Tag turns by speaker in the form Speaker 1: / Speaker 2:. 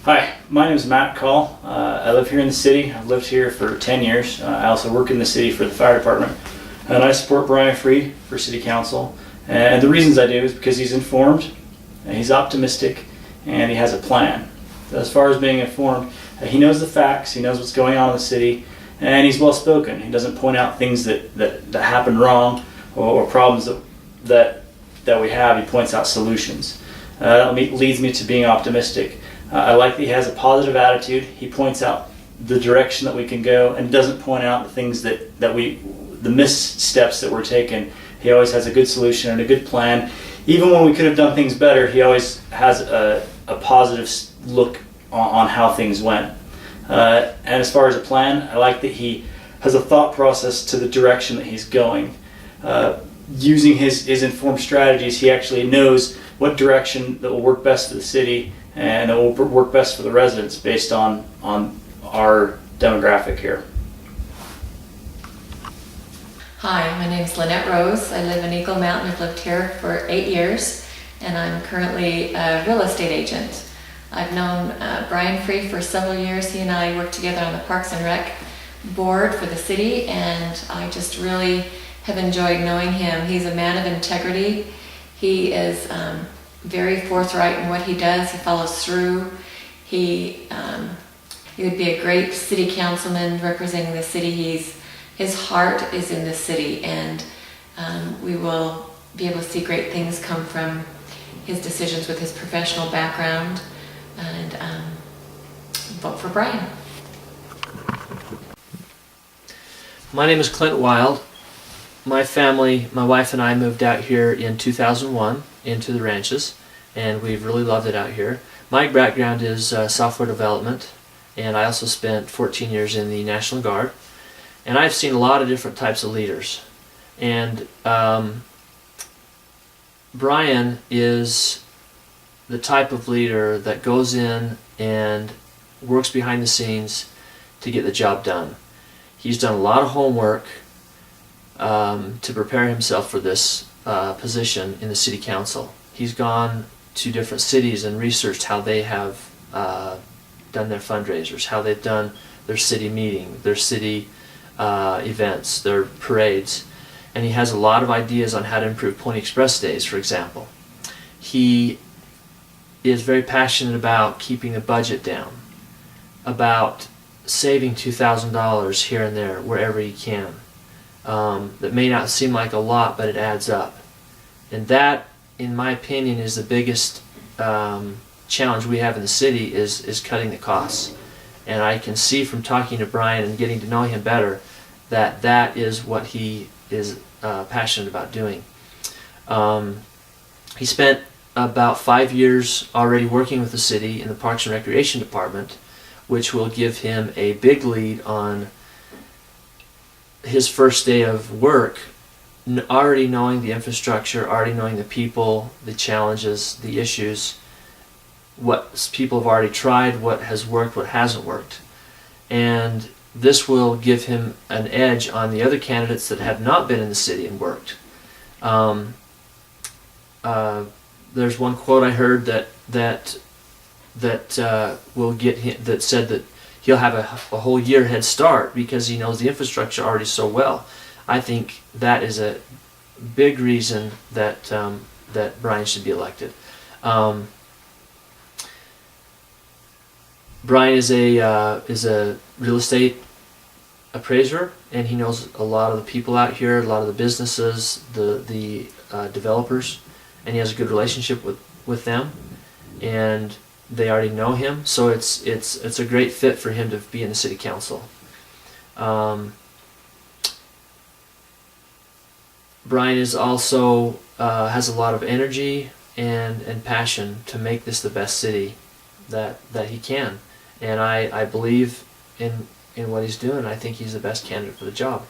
Speaker 1: Hi, my name is Matt Call. I live here in the city. I've lived here for 10 years. I also work in the city for the fire department. And I support Bryan for city council. And the reasons I do is because he's informed, and he's optimistic, and he has a plan. As far as being informed, he knows the facts, he knows what's going on in the city, and he's well spoken. He doesn't point out things that happen wrong or problems that we have. He points out solutions. That leads me to being optimistic. I like that he has a positive attitude. He points out the direction that we can go and doesn't point out the things the missteps that we're taking. He always has a good solution and a good plan. Even when we could have done things better, he always has a positive look on how things went. And as far as a plan, I like that he has a thought process to the direction that he's going. Using his informed strategies, he actually knows what direction that will work best for the city and it will work best for the residents based on our demographic here.
Speaker 2: Hi, my name is Lynette Rose. I live in Eagle Mountain. I've lived here for 8 years and I'm currently a real estate agent. I've known Bryan Free for several years. He and I work together on the Parks and Rec board for the city, and I just really have enjoyed knowing him. He's a man of integrity. He is very forthright in what he does. He follows through. He would be a great city councilman representing the city. His heart is in the city, and we will be able to see great things come from his decisions with his professional background, and vote for Bryan.
Speaker 3: My name is Clint Wild. My family, my wife and I moved out here in 2001 into the ranches, and we've really loved it out here. My background is software development, and I also spent 14 years in the National Guard, and I've seen a lot of different types of leaders. And Bryan is the type of leader that goes in and works behind the scenes to get the job done. He's done a lot of homework to prepare himself for this position in the city council. He's gone to different cities and researched how they have done their fundraisers, how they've done their city meeting, their city events, their parades, and he has a lot of ideas on how to improve Pony Express days, for example. He is very passionate about keeping the budget down, about saving $2,000 here and there wherever he can. That may not seem like a lot, but it adds up. And that, in my opinion, is the biggest challenge we have in the city is cutting the costs. And I can see from talking to Bryan and getting to know him better that that is what he is passionate about doing. He spent about 5 years already working with the city in the Parks and Recreation Department, which will give him a big lead on his first day of work, already knowing the infrastructure, already knowing the people, the challenges, the issues, what people have already tried, what has worked, what hasn't worked. And this will give him an edge on the other candidates that have not been in the city and worked. There's one quote I heard that will get him, that said that he'll have a whole year head start because he knows the infrastructure already so well. I think that is a big reason that that Bryan should be elected. Bryan is a real estate appraiser, and he knows a lot of the people out here, a lot of the businesses, the developers, and he has a good relationship with them, and they already know him, so it's a great fit for him to be in the city council. Bryan is also has a lot of energy and passion to make this the best city that he can, and I believe in what he's doing. I think he's the best candidate for the job.